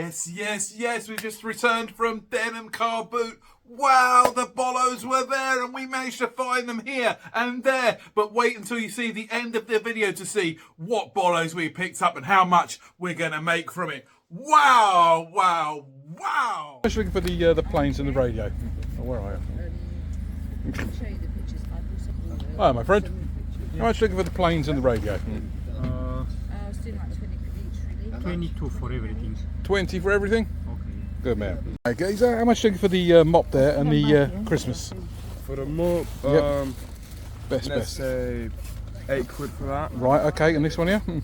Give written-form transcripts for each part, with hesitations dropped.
Yes, yes, yes, we've just returned from Denham car boot. Wow, the Bolos were there and we managed to find them here and there. But wait until you see the end of the video to see what Bolos we picked up and how much we're going to make from it. Wow, wow, wow. I was looking for the planes and the radio. Oh, where are you? Hi, my friend. How much looking for the planes and the radio? I was doing like 20 for each, really. 22 for everything. 20 for everything? Okay. Good man. Okay, so how much looking for the mop there and the Christmas? For the mop, Best. let's say £8 for that. Right, okay, and this one here? And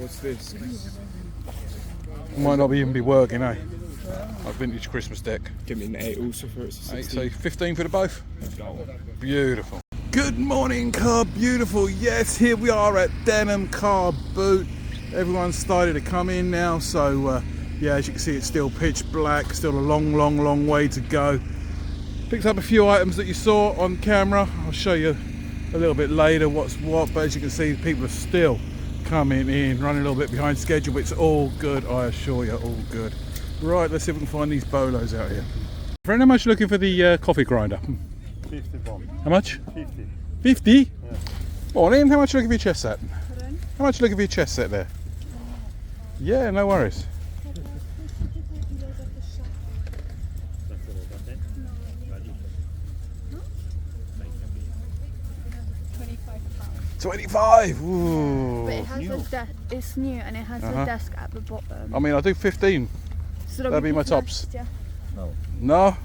what's this? Might not even be working, eh? A vintage Christmas deck. Give me an 8 also for it. 8, so 15 for the both? Beautiful. Good morning, Car Beautiful. Yes, here we are at Denham car boot. Everyone's started to come in now, so yeah, as you can see, it's still pitch black, still a long way to go. Picked up a few items that you saw on camera. I'll show you a little bit later what's what, but as you can see, people are still coming in, running a little bit behind schedule, but it's all good, I assure you, all good. Right, let's see if we can find these Bolos out here. Friend, how much looking for the coffee grinder? 50 bomb. How much? 50. 50? Yeah. Morning, how much looking for your chess set? Pardon? How much looking for your chess set there? Yeah, no worries. £25. 25. Ooh. But it has it's new and it has a desk at the bottom. I mean, I'll do 15. So That'll be my tops. Yeah. No?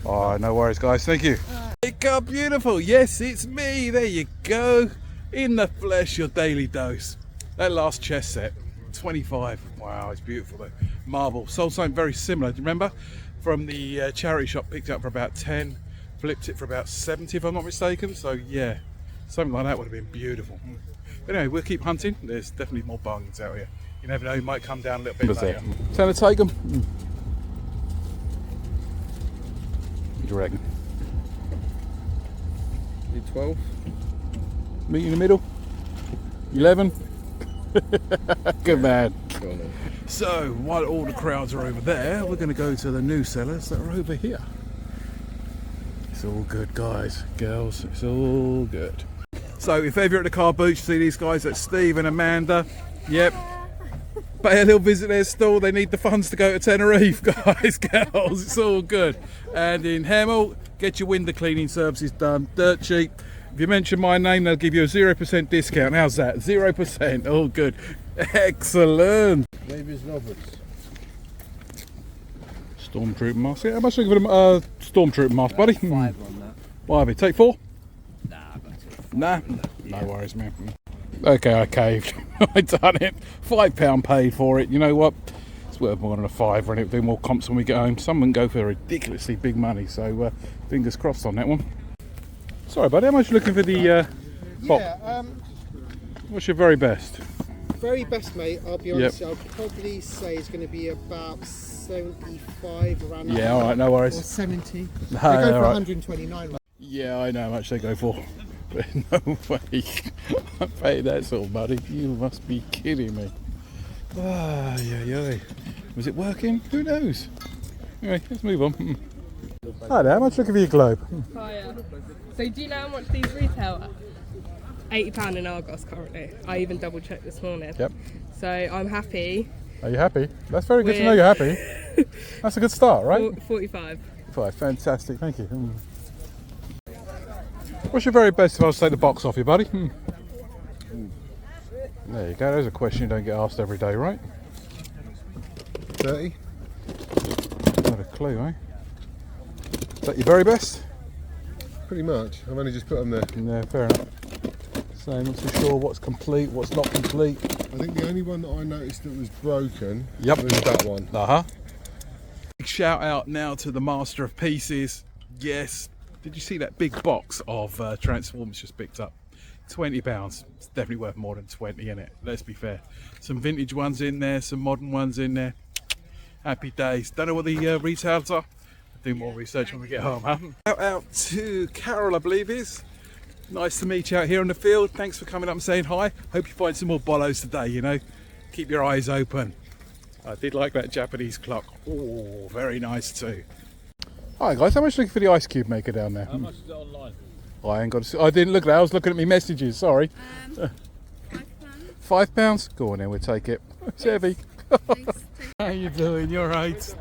Oh, no worries, guys. Thank you. Hey, Car Beautiful. Yes, it's me. There you go. In the flesh, your daily dose. That last chess set, 25. Wow, it's beautiful though. Marble. Sold something very similar. Do you remember? From the charity shop, picked up for about 10. Flipped it for about 70, if I'm not mistaken. So yeah, something like that would have been beautiful. But anyway, we'll keep hunting. There's definitely more bargains out here. You never know, you might come down a little bit later. Time to take them. What do you reckon? 12. Meet in the middle. 11. Good man. So while all the crowds are over there, we're going to go to the new sellers that are over here. It's all good, guys, girls. It's all good. So if ever you're at the car boot, you see these guys, that's Steve and Amanda. Yep. Pay a little visit their stall. They need the funds to go to Tenerife, guys, girls. It's all good. And in Hemel, get your window cleaning services done. Dirt cheap. If you mention my name, they'll give you a 0% discount. How's that? 0%. All good. Excellent. Maybe it's Roberts. Stormtrooper mask. How much are you giving them? Stormtrooper mask, buddy. 5 on that. Why, take 4? Nah, Nah. No worries, man. Okay, I caved. I done it. £5 paid for it. You know what? It's worth more than a £5, and it'll do more comps when we get home. Some go for ridiculously big money, so fingers crossed on that one. Sorry, buddy. How much are you looking for the pop? Yeah, What's your very best? very best, mate. I'll be honest. I'll probably say it's going to be about 75 around. Yeah, all right, no Or worries. 70. No, They go all for right. 129. Right? Yeah, I know how much they go for. But no way. I pay that sort of money. You must be kidding me. Ah, yeah. Was it working? Who knows? Anyway, let's move on. Hi there, how much looking for your globe? Oh, yeah. So do you know how much these retail at? £80 in Argos currently. I even double checked this morning. Yep. So I'm happy. Are you happy? That's very good to know you're happy. That's a good start, right? 45. Fantastic, thank you. What's your very best if I was to take the box off you, buddy? There you go, there's a question you don't get asked every day, right? 30. Not a clue, eh? Is that your very best? Pretty much. I've only just put them there. Yeah, fair enough. So not too sure what's complete, what's not complete. I think the only one that I noticed that was broken Yep. was that one. Big shout out now to the master of pieces. Yes. Did you see that big box of Transformers just picked up? £20. It's definitely worth more than 20, isn't it? Let's be fair. Some vintage ones in there, some modern ones in there. Happy days. Don't know what the retails are. I'll do more research when we get home, huh? Shout out to Carol, I believe is. Nice to meet you out here on the field. Thanks for coming up and saying hi. Hope you find some more Bolos today, you know. Keep your eyes open. I did like that Japanese clock. Oh, very nice too. Hi guys, how much looking for the ice cube maker down there? How much is it online? I ain't got to see. I didn't look at that. I was looking at my messages. Sorry. £5. £5? Go on then, we'll take it. It's heavy. Thanks. How you doing? You're right.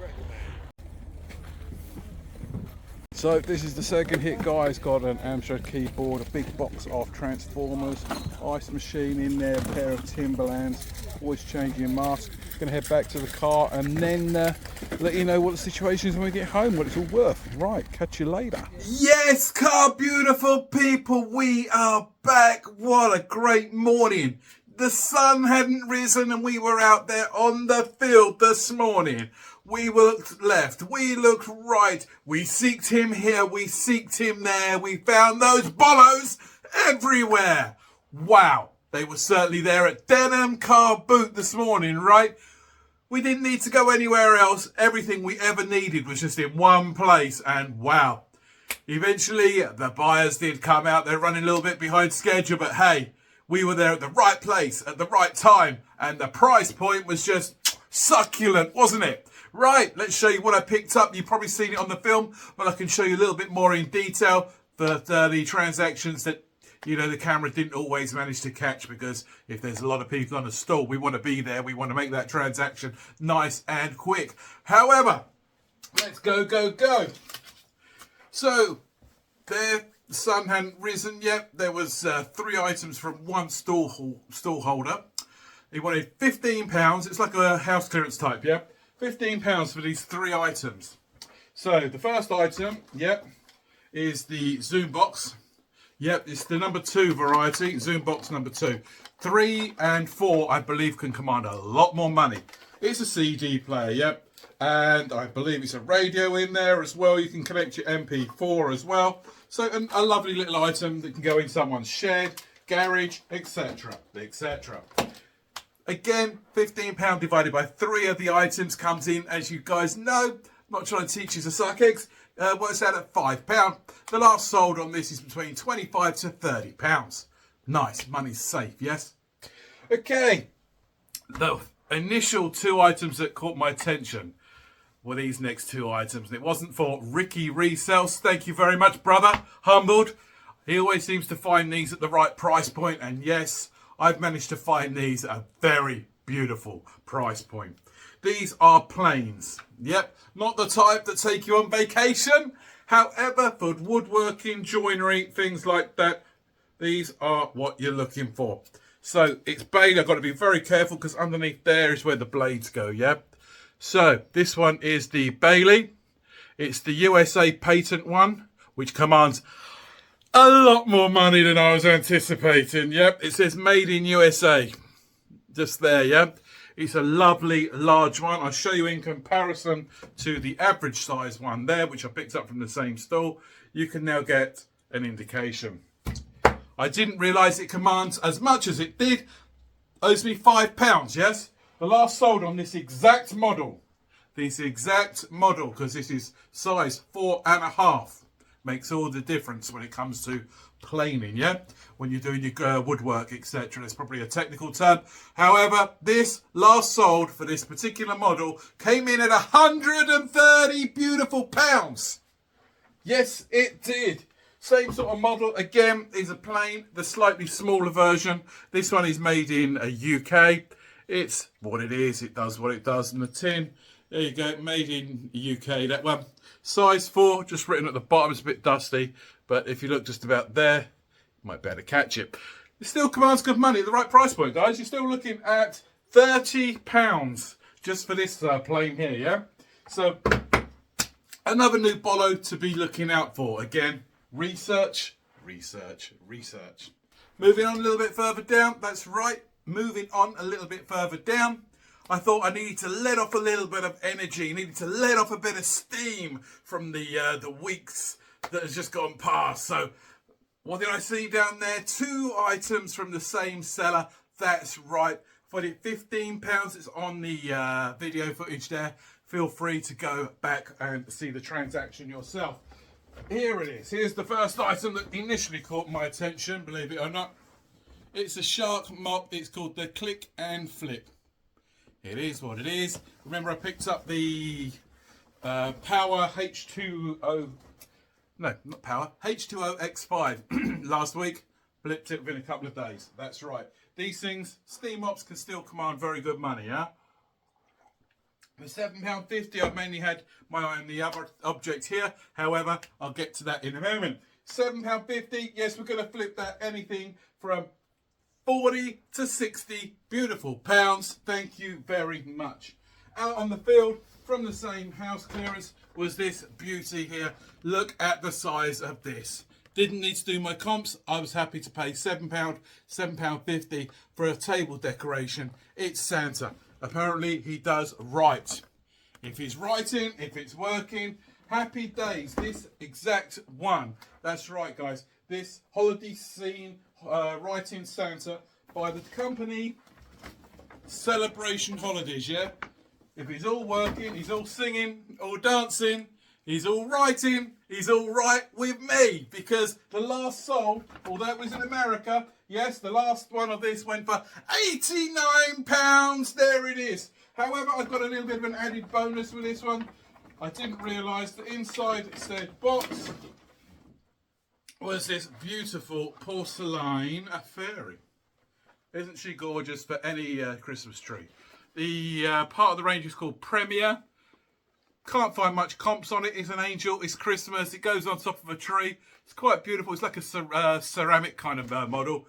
So this is the second hit, guys. Got an Amstrad keyboard, a big box of transformers, ice machine in there, a pair of Timberlands, voice changing mask. Gonna head back to the car and then let you know what the situation is when we get home, what it's all worth. Right, catch you later. Yes, car beautiful people, we are back. What a great morning. The sun hadn't risen and we were out there on the field this morning. We looked left, we looked right, we seeked him here, we seeked him there, we found those bolos everywhere. Wow, they were certainly there at Denham Car Boot this morning, right? We didn't need to go anywhere else. Everything we ever needed was just in one place, and wow. Eventually, the buyers did come out. They're running a little bit behind schedule, but hey, we were there at the right place at the right time, and the price point was just succulent, wasn't it? Right, let's show you what I picked up. You've probably seen it on the film, but I can show you a little bit more in detail for the transactions that, you know, the camera didn't always manage to catch, because if there's a lot of people on a stall, we want to be there. We want to make that transaction nice and quick. However, let's go. So, there, the sun hadn't risen yet. There was 3 items from one stall holder. He wanted £15. It's like a house clearance type, yeah? £15 for these 3 items. So, the first item, yep, is the Zoom box. Yep, it's the number 2 variety, Zoom box number 2. 3 and 4, I believe, can command a lot more money. It's a CD player, yep. And I believe it's a radio in there as well. You can connect your MP4 as well. So a lovely little item that can go in someone's shed, garage, etc, etc. Again, £15 divided by 3 of the items comes in, as you guys know. I'm not trying to teach you to suck eggs. Works out at £5. The last sold on this is between £25 to £30. Nice, money's safe, yes? Okay, the initial 2 items that caught my attention were these next 2 items. And it wasn't for Ricky Resells. Thank you very much, brother. Humbled. He always seems to find these at the right price point. And yes, I've managed to find these at a very beautiful price point. These are planes. Yep, not the type that take you on vacation. However, for woodworking, joinery, things like that, these are what you're looking for. So it's Bolo. I've got to be very careful because underneath there is where the blades go, yeah? So this one is the Bolo. It's the USA patent one, which commands a lot more money than I was anticipating. Yep, it says made in USA. Just there, yeah? It's a lovely large one. I'll show you in comparison to the average size one there, which I picked up from the same stall. You can now get an indication. I didn't realise it commands as much as it did. Owes me £5, yes? The last sold on this exact model. Because this is size 4.5. Makes all the difference when it comes to planing, yeah? When you're doing your woodwork, etc. That's probably a technical term. However, this last sold for this particular model came in at 130 beautiful pounds. Yes, it did. Same sort of model. Again, is a plane, the slightly smaller version. This one is made in UK. It's what it is. It does what it does. And the tin, there you go, made in UK. That one, size 4, just written at the bottom. It's a bit dusty, but if you look just about there, you might be able to catch it. It still commands good money at the right price point, guys. You're still looking at £30 just for this plane here, yeah? So, another new Bolo to be looking out for. Again, research. Moving on a little bit further down, that's right. Moving on a little bit further down, I thought I needed to let off a little bit of energy, needed to let off a bit of steam from the weeks that has just gone past. So what did I see down there? 2 items from the same seller. That's right. For the £15, it's on the video footage there. Feel free to go back and see the transaction yourself. Here it is. Here's the first item that initially caught my attention, believe it or not. It's a shark mop. It's called the Click and Flip. It is what it is. Remember, I picked up the Power H2O. No, not Power. H2O X5 last week. Flipped it within a couple of days. That's right. These things, steam mops can still command very good money, yeah? For £7.50, I've mainly had my eye on the other object here. However, I'll get to that in a moment. £7.50, yes, we're going to flip that anything from 40 to 60 beautiful pounds. Thank you very much. Out on the field, from the same house clearance, was this beauty here. Look at the size of this. Didn't need to do my comps. I was happy to pay £7, £7.50 for a table decoration. It's Santa. Apparently he does right. If he's writing, if it's working, happy days. This exact one. That's right, guys. This holiday scene writing Santa by the company Celebration Holidays, yeah? If he's all working, he's all singing, all dancing, he's all writing, he's all right with me. Because the last sold, although it was in America, yes, the last one of this went for £89. There it is. However, I've got a little bit of an added bonus with this one. I didn't realise that inside it said box was this beautiful porcelain fairy. Isn't she gorgeous for any Christmas tree? The part of the range is called Premier. Can't find much comps on it. It's an angel. It's Christmas. It goes on top of a tree. It's quite beautiful. It's like a ceramic kind of model.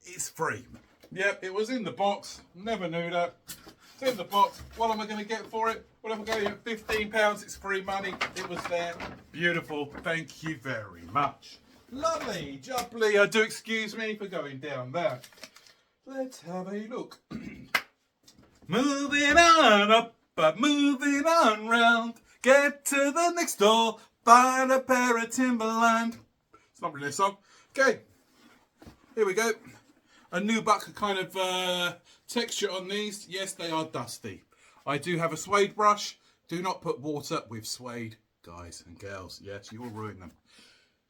It's free. Yep, it was in the box. Never knew that. It's in the box. What am I going to get for it? Well, if I'm going to get £15, it's free money. It was there. Beautiful. Thank you very much. Lovely. Jubbly. Do excuse me for going down there. Let's have a look. Moving on up, but moving on round. Get to the next door, find a pair of Timberland. It's not really a song. Okay, here we go. A nubuck kind of texture on these. Yes, they are dusty. I do have a suede brush. Do not put water with suede, guys and girls. Yes, you will ruin them.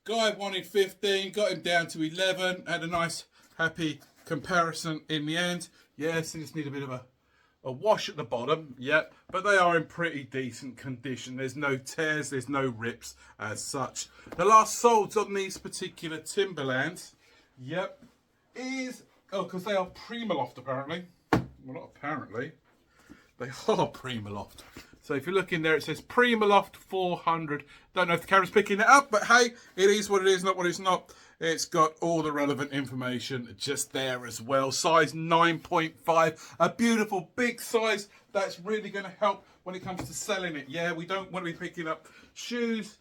Guy wanted 15, got him down to 11. Had a nice, happy comparison in the end. Yes, they just need a bit of a wash at the bottom, yeah, but they are in pretty decent condition. There's no tears, there's no rips as such. The last sold on these particular Timberlands, yep, is, because they are Primaloft apparently. Well, not apparently, they are Primaloft. So if you look in there, it says Primaloft 400. Don't know if the camera's picking it up, but hey, it is what it is, not what it's not. It's got all the relevant information just there as well. Size 9.5, a beautiful big size. That's really going to help when it comes to selling it. Yeah, we don't want to be picking up shoes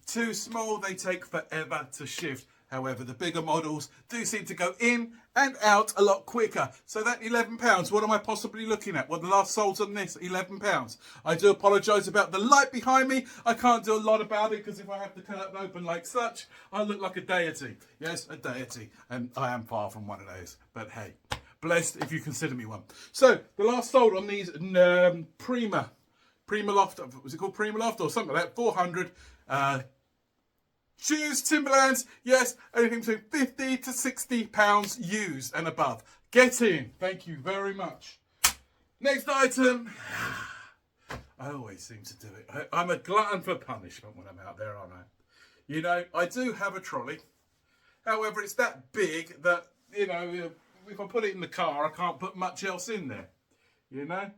too small. They take forever to shift. However, the bigger models do seem to go in and out a lot quicker. So that £11, what am I possibly looking at? Well, the last sold on this, £11. I do apologise about the light behind me. I can't do a lot about it because if I have the curtain open like such, I look like a deity. Yes, a deity. And I am far from one of those. But hey, blessed if you consider me one. So, the last sold on these Primaloft, was it called Primaloft or something like that? 400. Shoes, Timberlands, yes, anything between £50 to £60 used and above. Get in. Thank you very much. Next item. I always seem to do it. I'm a glutton for punishment when I'm out there, aren't I? You know, I do have a trolley. However, it's that big that, you know, if I put it in the car, I can't put much else in there. You know?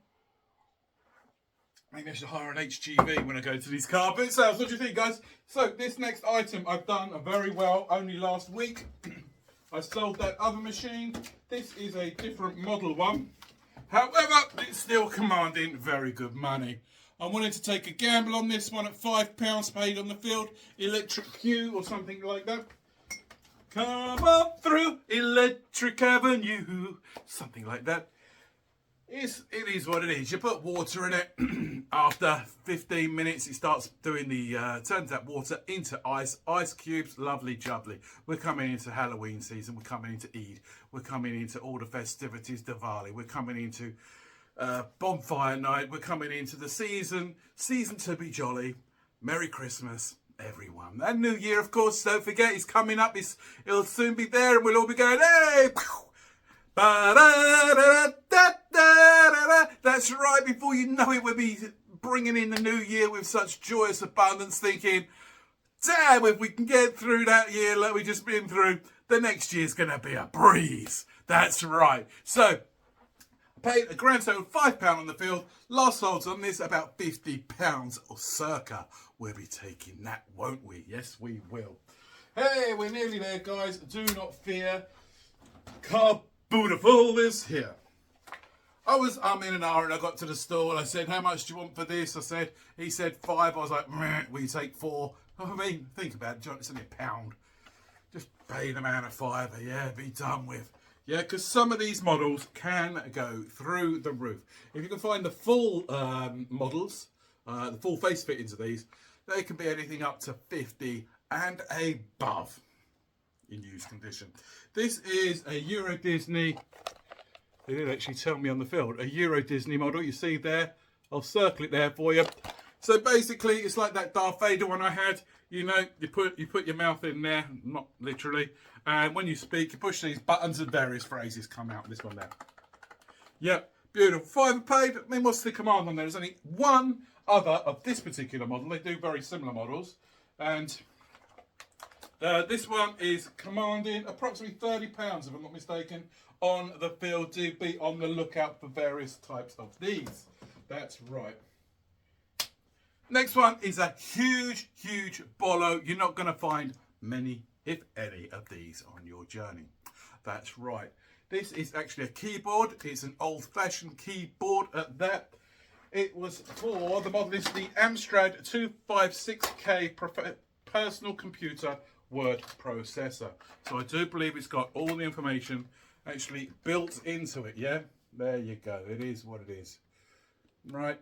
Maybe I should hire an HGV when I go to these car boot sales. What do you think, guys? So, this next item I've done very well only last week. I sold that other machine. This is a different model one. However, it's still commanding very good money. I wanted to take a gamble on this one at £5 paid on the field. Electric Q or something like that. Come up through Electric Avenue. Something like that. It is what it is. You put water in it. After 15 minutes, it starts doing turns that water into ice. Ice cubes, lovely jubbly. We're coming into Halloween season. We're coming into Eid. We're coming into all the festivities, Diwali. We're coming into bonfire night. We're coming into the season to be jolly. Merry Christmas, everyone. And New Year, of course, don't forget, it's coming up. It'll soon be there and we'll all be going, hey! That That's right, before you know it, we'll be bringing in the new year with such joyous abundance, thinking, damn, if we can get through that year like we've just been through, the next year's going to be a breeze. That's right. So, I paid a grand total of £5 on the field. Last holds on this, about £50 or circa. We'll be taking that, won't we? Yes, we will. Hey, we're nearly there, guys. Do not fear. Car Beautiful is here. I was in an hour and I got to the store and I said, how much do you want for this? He said 5. I was like, will you take 4? I mean, think about it, John, it's only £1. Just pay the man a £5, yeah, be done with. Yeah, because some of these models can go through the roof. If you can find the full models, the full face fittings of these, they can be anything up to 50 and above in used condition. This is a Euro Disney. They did actually tell me on the field, a Euro Disney model. You see there, I'll circle it there for you. So basically, it's like that Darth Vader one I had. You know, you put your mouth in there, not literally, and when you speak, you push these buttons and various phrases come out. This one there. Yep, beautiful. £5 paid. I mean, what's the command on there? There's only one other of this particular model. They do very similar models, and this one is commanding approximately £30, if I'm not mistaken, on the field. Do be on the lookout for various types of these. That's right. Next one is a huge, huge Bolo. You're not going to find many, if any, of these on your journey. That's right. This is actually a keyboard. It's an old-fashioned keyboard at that. It was for, the model is the Amstrad 256K personal computer word processor. So I do believe it's got all the information actually built into it, yeah? There you go. It is what it is. Right.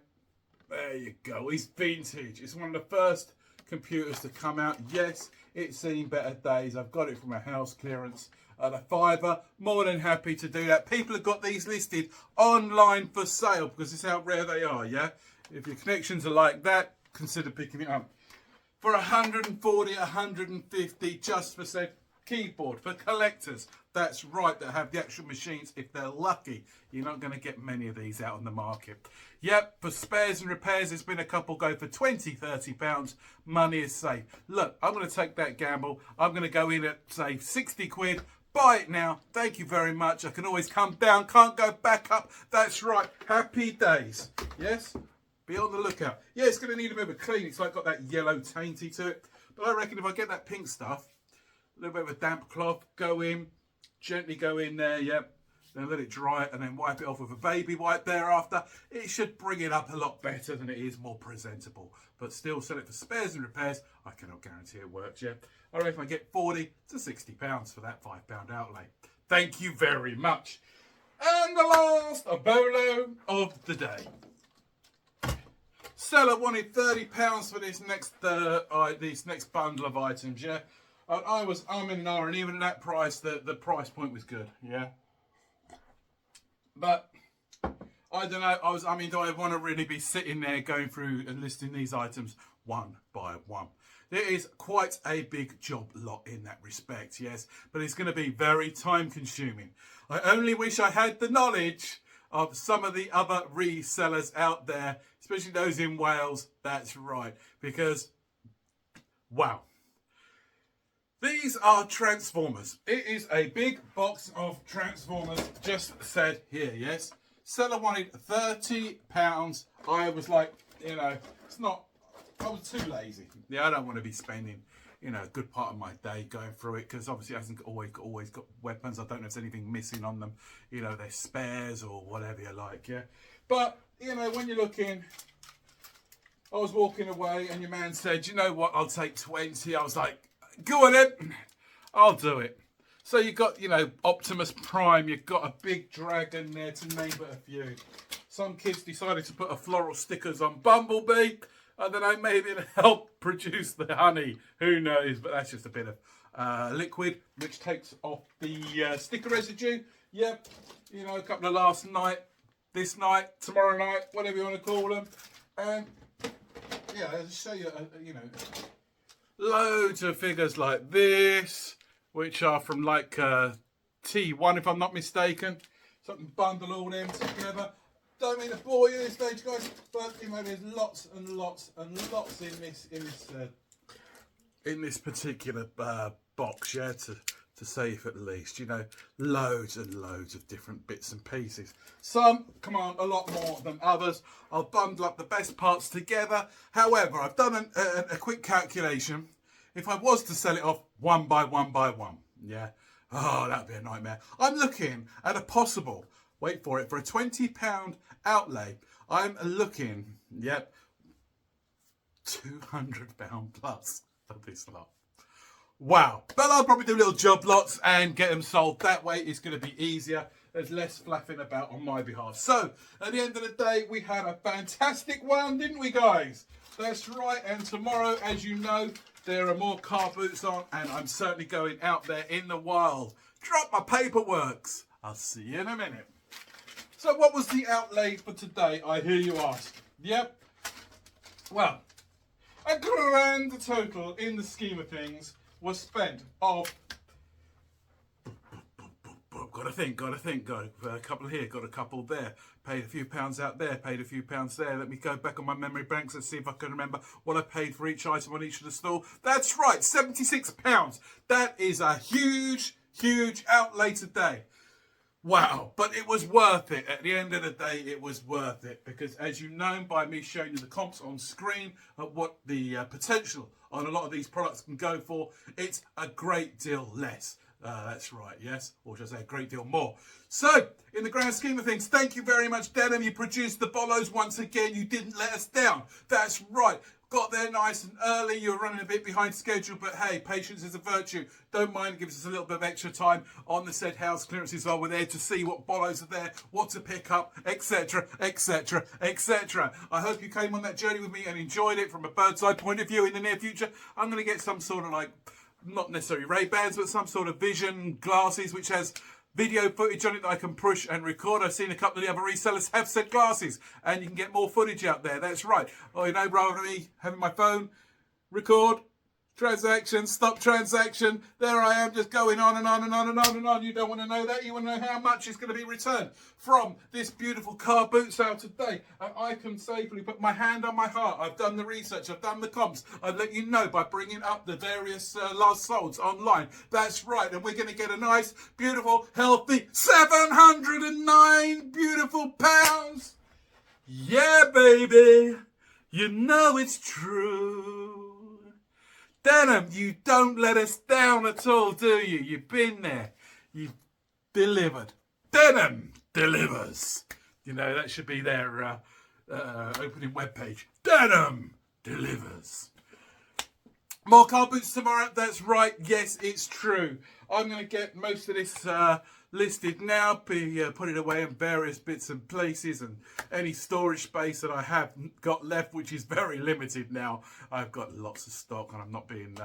There you go. It's vintage. It's one of the first computers to come out. Yes, it's seen better days. I've got it from a house clearance at a £5. More than happy to do that. People have got these listed online for sale because it's how rare they are, yeah? If your connections are like that, consider picking it up. For 140, 150 just for said keyboard. For collectors, that's right, that have the actual machines, if they're lucky. You're not going to get many of these out on the market. Yep, for spares and repairs, there's been a couple go for £20, £30. Money is safe. Look, I'm going to take that gamble. I'm going to go in at, say, 60 quid. Buy it now. Thank you very much. I can always come down, can't go back up. That's right. Happy days. Yes? Be on the lookout. Yeah, it's going to need a bit of a clean. It's like got that yellow tainty to it. But I reckon if I get that pink stuff, a little bit of a damp cloth, go in, gently go in there, yep. Then let it dry and then wipe it off with a baby wipe thereafter. It should bring it up a lot better than it is, more presentable. But still sell it for spares and repairs. I cannot guarantee it works yet. I reckon I get 40 to £60 for that £5 outlay. Thank you very much. And the last Bolo of the day. Seller wanted £30 for this next bundle of items, yeah. I was in an hour, and even at that price, the price point was good, yeah. But I don't know. Do I want to really be sitting there going through and listing these items one by one? There is quite a big job lot in that respect, yes. But it's going to be very time consuming. I only wish I had the knowledge of some of the other resellers out there, especially those in Wales. That's right, because wow. These are Transformers. It is a big box of Transformers, just said here, yes? Seller wanted £30. I was like, you know, I was too lazy. Yeah, I don't want to be spending, you know, a good part of my day going through it, because obviously it hasn't always got weapons. I don't know if there's anything missing on them. You know, they're spares or whatever you like, yeah? But, you know, when you're looking, I was walking away and your man said, you know what, I'll take 20. I was like, go on then, I'll do it. So you've got, you know, Optimus Prime, you've got a big dragon there, to name but a few. Some kids decided to put a floral stickers on Bumblebee. I don't know, maybe it'll help produce the honey. Who knows? But that's just a bit of liquid, which takes off the sticker residue. Yep, you know, a couple of last night, this night, tomorrow night, whatever you want to call them. And, yeah, I'll just show you, you know, loads of figures like this, which are from like T1, if I'm not mistaken. So I can bundle all them together. don't mean to bore you at this stage, guys, but you know, there's lots and lots and lots in this particular box, yeah, to say at least, you know, loads and loads of different bits and pieces. Some command a lot more than others. I'll bundle up the best parts together. However, I've done a quick calculation. If I was to sell it off one by one, yeah, oh, that'd be a nightmare. I'm looking at a possible, wait for it, for a £20 outlay, I'm looking, yep, £200 plus for this lot. Wow. But I'll probably do little job lots and get them sold that way. It's going to be easier. There's less flapping about on my behalf. So, at the end of the day, we had a fantastic one, didn't we, guys? That's right. And tomorrow, as you know, there are more car boots on, and I'm certainly going out there in the wild. Drop my paperworks. I'll see you in a minute. So, what was the outlay for today, I hear you ask? Yep. Well, a grand total in the scheme of things was spent of, got a couple here, got a couple there, paid a few pounds out there, paid a few pounds there. Let me go back on my memory banks and see if I can remember what I paid for each item on each of the store. That's right, £76. That is a huge, huge outlay today. Wow, but it was worth it. At the end of the day, it was worth it, because as you know by me showing you the comps on screen of what the potential on a lot of these products can go for, it's a great deal less. That's right, yes, or should I say a great deal more. So, in the grand scheme of things, thank you very much, Denham. You produced the Bolos once again. You didn't let us down. That's right. Got there nice and early. You were running a bit behind schedule, but hey, patience is a virtue. Don't mind, give us a little bit of extra time on the said house clearances while we're there to see what Bolos are there, what to pick up, etc, etc, etc. I hope you came on that journey with me and enjoyed it from a bird's eye point of view. In the near future, I'm going to get some sort of like, not necessarily Ray-Bans, but some sort of vision glasses which has video footage on it that I can push and record. I've seen a couple of the other resellers have said glasses, and you can get more footage out there. That's right. Oh, you know, rather than me having my phone, record, transaction, stop transaction. There I am, just going on and on and on and on and on. You don't want to know that. You want to know how much is going to be returned from this beautiful car boot sale today. And I can safely put my hand on my heart. I've done the research. I've done the comps. I've let you know by bringing up the various last solds online. That's right. And we're going to get a nice, beautiful, healthy 709 beautiful pounds. Yeah, baby. You know it's true. Denham, you don't let us down at all, do you? You've been there. You've delivered. Denham delivers. You know, that should be their opening webpage. Denham delivers. More car boots tomorrow. That's right. Yes, it's true. I'm going to get most of this listed now, put it away in various bits and places, and any storage space that I have got left, which is very limited now. I've got lots of stock, and I'm not being,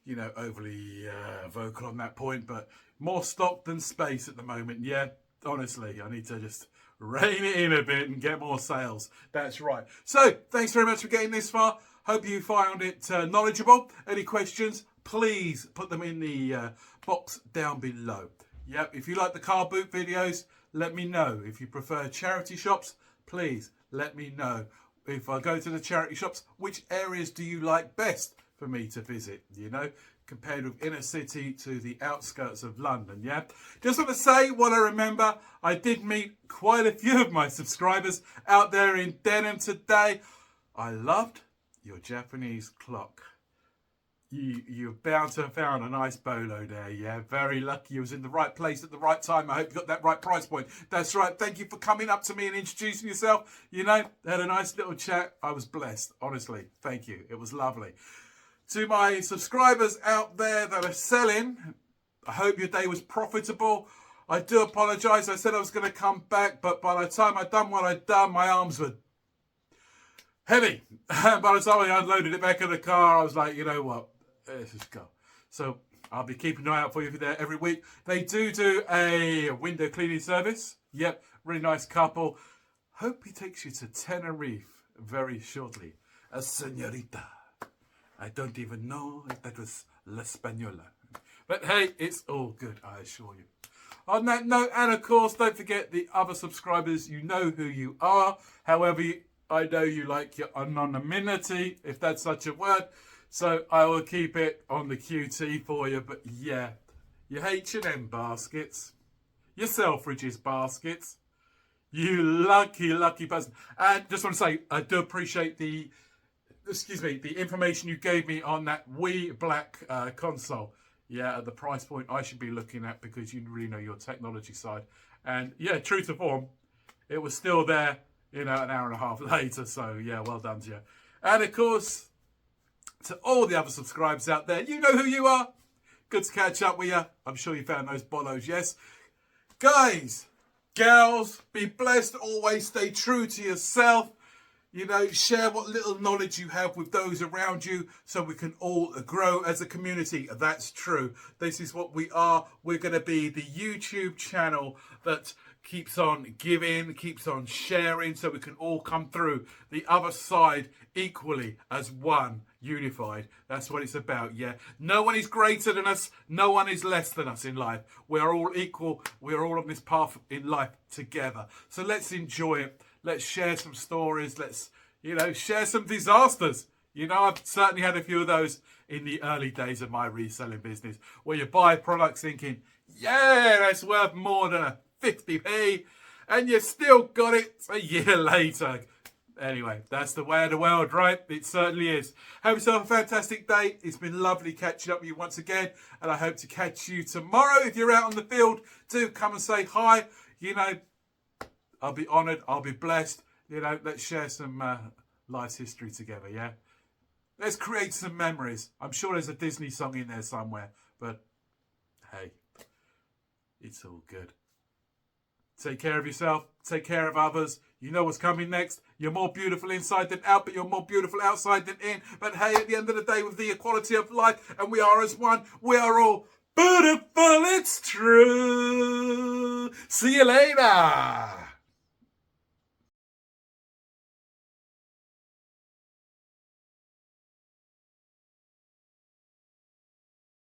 you know, overly vocal on that point, but more stock than space at the moment. Yeah, honestly, I need to just rein it in a bit and get more sales. That's right. So, thanks very much for getting this far. Hope you found it knowledgeable. Any questions, please put them in the box down below. Yep, if you like the car boot videos, let me know. If you prefer charity shops, please let me know. If I go to the charity shops, which areas do you like best for me to visit, you know, compared with inner city to the outskirts of London, yeah? Just want to say what I remember, I did meet quite a few of my subscribers out there in Denham today. I loved your Japanese clock. You're bound to have found a nice Bolo there, yeah? Very lucky you was in the right place at the right time. I hope you got that right price point. That's right. Thank you for coming up to me and introducing yourself. You know, had a nice little chat. I was blessed, honestly. Thank you. It was lovely. To my subscribers out there that are selling, I hope your day was profitable. I do apologise. I said I was going to come back, but by the time I'd done what I'd done, my arms were heavy. By the time I unloaded it back in the car, I was like, you know what? Let's just go. So I'll be keeping an eye out for you there every week. They do a window cleaning service. Yep, really nice couple. Hope he takes you to Tenerife very shortly. A señorita. I don't even know if that was La Española. But hey, it's all good, I assure you. On that note, and of course, don't forget the other subscribers. You know who you are. However, I know you like your anonymity, if that's such a word. So I will keep it on the QT for you. But yeah, your H&M baskets, your Selfridges baskets, you lucky, lucky person. And just want to say, I do appreciate the information you gave me on that wee black console. Yeah, at the price point I should be looking at, because you really know your technology side. And yeah, true to form, it was still there, you know, an hour and a half later. So yeah, well done to you. And of course, to all the other subscribers out there, you know who you are. Good to catch up with you. I'm sure you found those bolos, yes. Guys, gals, be blessed. Always stay true to yourself. You know, share what little knowledge you have with those around you so we can all grow as a community. That's true. This is what we are. We're going to be the YouTube channel that keeps on giving, keeps on sharing, so we can all come through the other side equally as one, unified. That's what it's about, yeah. No one is greater than us. No one is less than us in life. We're all equal. We're all on this path in life together. So let's enjoy it. Let's share some stories. Let's, you know, share some disasters. You know, I've certainly had a few of those in the early days of my reselling business, where you buy products thinking, yeah, that's worth more than a 50p, and you still got it a year later. Anyway, that's the way of the world, right? It certainly is. Have yourself a fantastic day. It's been lovely catching up with you once again, and I hope to catch you tomorrow. If you're out on the field, do come and say hi. You know, I'll be honoured. I'll be blessed. You know, let's share some life's history together, yeah? Let's create some memories. I'm sure there's a Disney song in there somewhere, but hey, it's all good. Take care of yourself. Take care of others. You know what's coming next. You're more beautiful inside than out, but you're more beautiful outside than in. But hey, at the end of the day, with the equality of life, and we are as one, we are all beautiful. It's true. See you later.